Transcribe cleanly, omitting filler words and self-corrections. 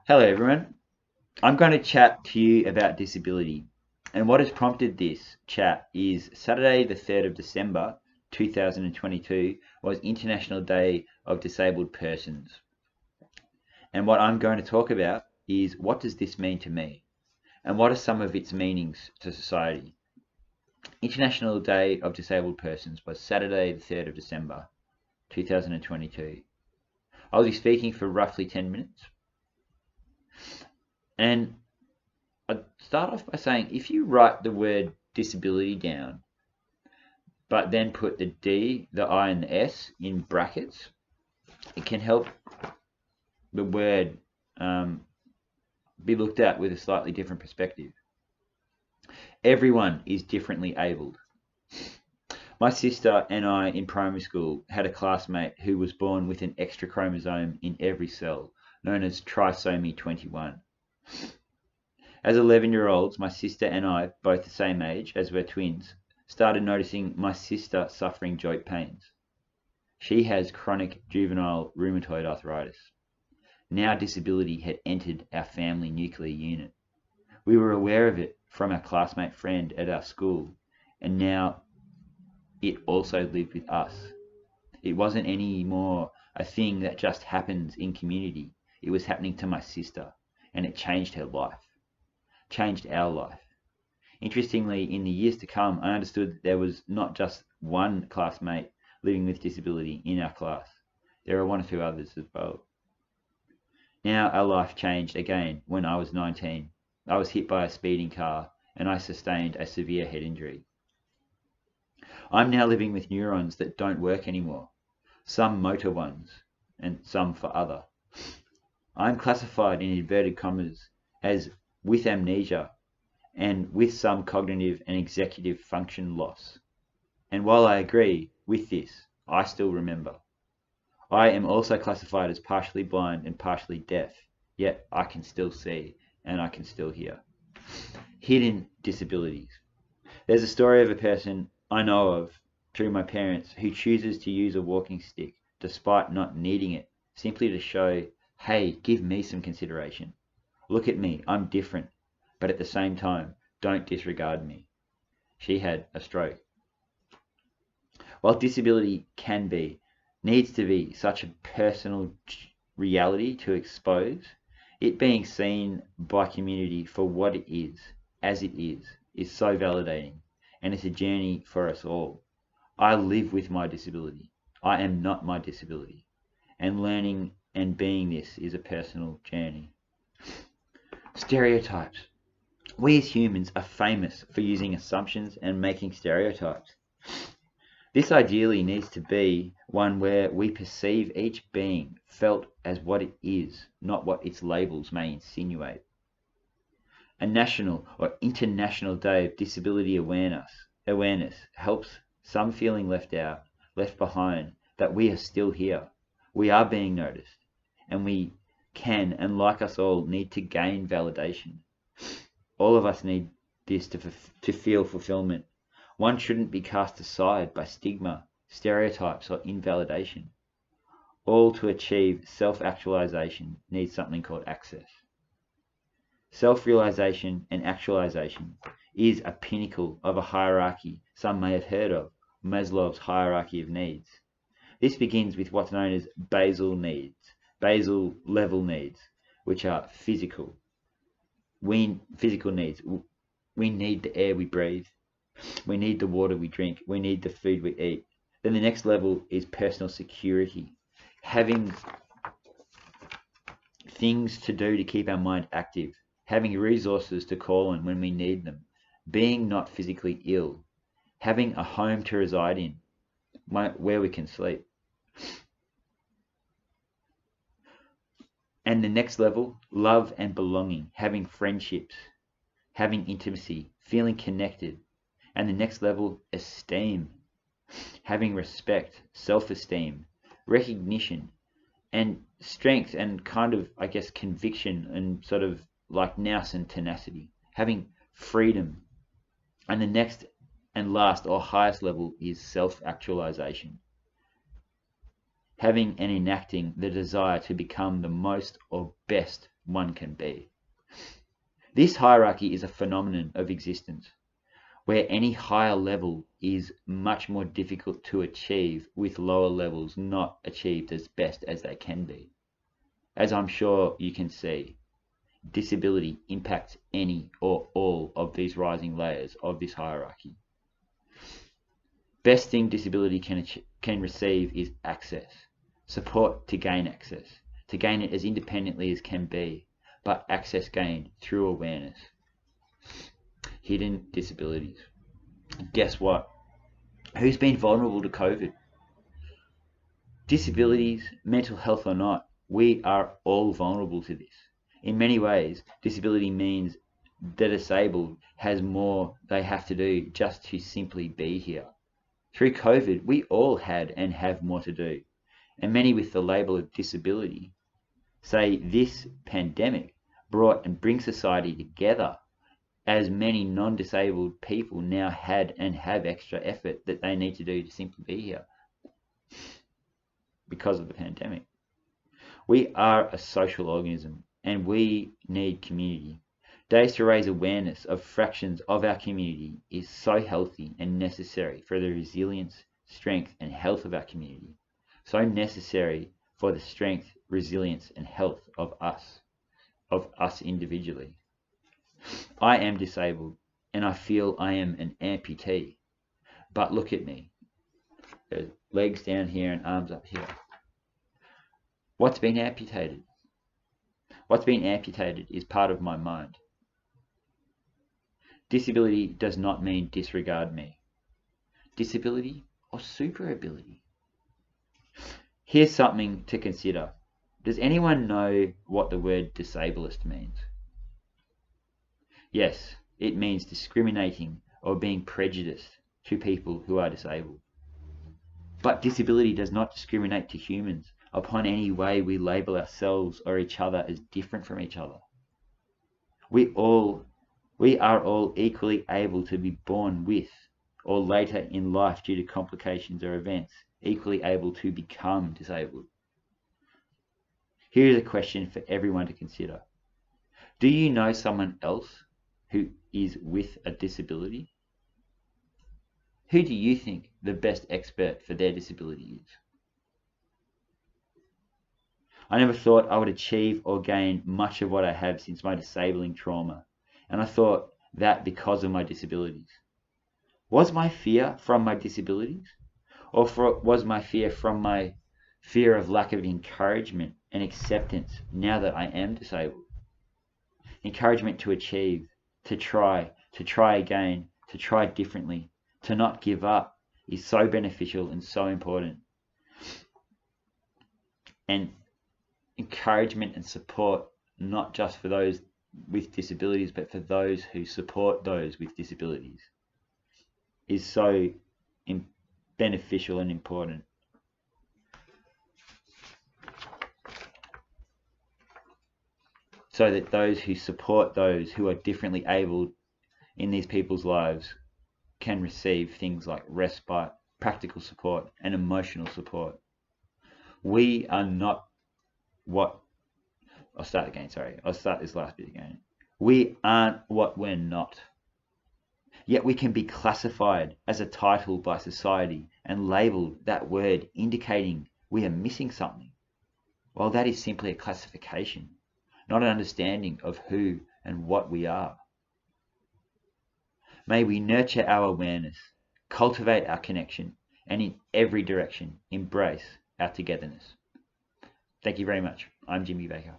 Hello, everyone. I'm going to chat to you about disability. And what has prompted this chat is Saturday, the 3rd of December 2022, was International Day of Disabled Persons. And what I'm going to talk about is what does this mean to me? And what are some of its meanings to society? International Day of Disabled Persons was Saturday, the 3rd of December 2022. I'll be speaking for roughly 10 minutes. And I'd start off by saying if you write the word disability down, but then put the D, the I, and the S in brackets, it can help the word be looked at with a slightly different perspective. Everyone is differently abled. My sister and I in primary school had a classmate who was born with an extra chromosome in every cell, known as trisomy 21. As 11-year-olds, my sister and I, both the same age as we're twins, started noticing my sister suffering joint pains. She has chronic juvenile rheumatoid arthritis. Now disability had entered our family nuclear unit. We were aware of it from our classmate friend at our school, and now it also lived with us. It wasn't anymore a thing that just happens in community. It was happening to my sister, and it changed her life. Changed our life. Interestingly, in the years to come, I understood that there was not just one classmate living with disability in our class. There are one or two others as well. Now our life changed again when I was 19. I was hit by a speeding car and I sustained a severe head injury. I'm now living with neurons that don't work anymore, some motor ones and some for other. I'm classified in inverted commas as with amnesia and with some cognitive and executive function loss. And while I agree with this, I still remember. I am also classified as partially blind and partially deaf, yet I can still see and I can still hear. Hidden disabilities. There's a story of a person I know of through my parents who chooses to use a walking stick despite not needing it, simply to show, hey, give me some consideration. Look at me, I'm different, but at the same time, don't disregard me. She had a stroke. While disability can be, needs to be such a personal reality to expose, it being seen by community for what it is, as it is so validating, and it's a journey for us all. I live with my disability. I am not my disability, and learning and being this is a personal journey. Stereotypes. We as humans are famous for using assumptions and making stereotypes. This ideally needs to be one where we perceive each being felt as what it is, not what its labels may insinuate. A national or international day of disability awareness helps some feeling left out, left behind, that we are still here. We are being noticed, and we can, and like us all, need to gain validation. All of us need this to feel fulfillment. One shouldn't be cast aside by stigma, stereotypes, or invalidation. All to achieve self-actualization need something called access. Self-realization and actualization is a pinnacle of a hierarchy some may have heard of, Maslow's hierarchy of needs. This begins with what's known as basal level needs, which are physical needs. We need the air we breathe. We need the water we drink. We need the food we eat. Then the next level is personal security. Having things to do to keep our mind active. Having resources to call on when we need them. Being not physically ill. Having a home to reside in, where we can sleep. And the next level, love and belonging. Having friendships. Having intimacy. Feeling connected. And the next level, esteem. Having respect, self-esteem, recognition, and strength, and kind of, I guess, conviction, and sort of like nous and tenacity. Having freedom. And the next and last or highest level is self-actualization. Having and enacting the desire to become the most or best one can be. This hierarchy is a phenomenon of existence, where any higher level is much more difficult to achieve with lower levels not achieved as best as they can be. As I'm sure you can see, disability impacts any or all of these rising layers of this hierarchy. Best thing disability can receive is access, support to gain it as independently as can be, but access gained through awareness. Hidden disabilities. Guess what? Who's been vulnerable to COVID? Disabilities, mental health or not, we are all vulnerable to this. In many ways, disability means the disabled has more they have to do just to simply be here. Through COVID, we all had and have more to do, and many with the label of disability say this pandemic brought and brings society together, as many non-disabled people now had and have extra effort that they need to do to simply be here because of the pandemic. We are a social organism and we need community. Days to raise awareness of fractions of our community is so healthy and necessary for the resilience, strength and health of our community. So necessary for the strength, resilience and health of us individually. I am disabled and I feel I am an amputee, but look at me. There's legs down here and arms up here. What's been amputated? What's been amputated is part of my mind. Disability does not mean disregard me. Disability or super ability? Here's something to consider. Does anyone know what the word disableist means? Yes, it means discriminating or being prejudiced to people who are disabled. But disability does not discriminate to humans upon any way we label ourselves or each other as different from each other. We are all equally able to be born with, or later in life due to complications or events, equally able to become disabled. Here is a question for everyone to consider. Do you know someone else who is with a disability? Who do you think the best expert for their disability is? I never thought I would achieve or gain much of what I have since my disabling trauma, and I thought that because of my disabilities. Was my fear from my disabilities? Or was my fear from my fear of lack of encouragement and acceptance now that I am disabled? Encouragement to achieve, to try again, to try differently, to not give up is so beneficial and so important. And encouragement and support, not just for those with disabilities, but for those who support those with disabilities, is so beneficial and important. So that those who support those who are differently abled in these people's lives can receive things like respite, practical support, and emotional support. We are not what... I'll start this last bit again. We aren't what we're not. Yet we can be classified as a title by society and labelled that word, indicating we are missing something. Well, that is simply a classification, not an understanding of who and what we are. May we nurture our awareness, cultivate our connection, and in every direction embrace our togetherness. Thank you very much. I'm Jimmy Baker.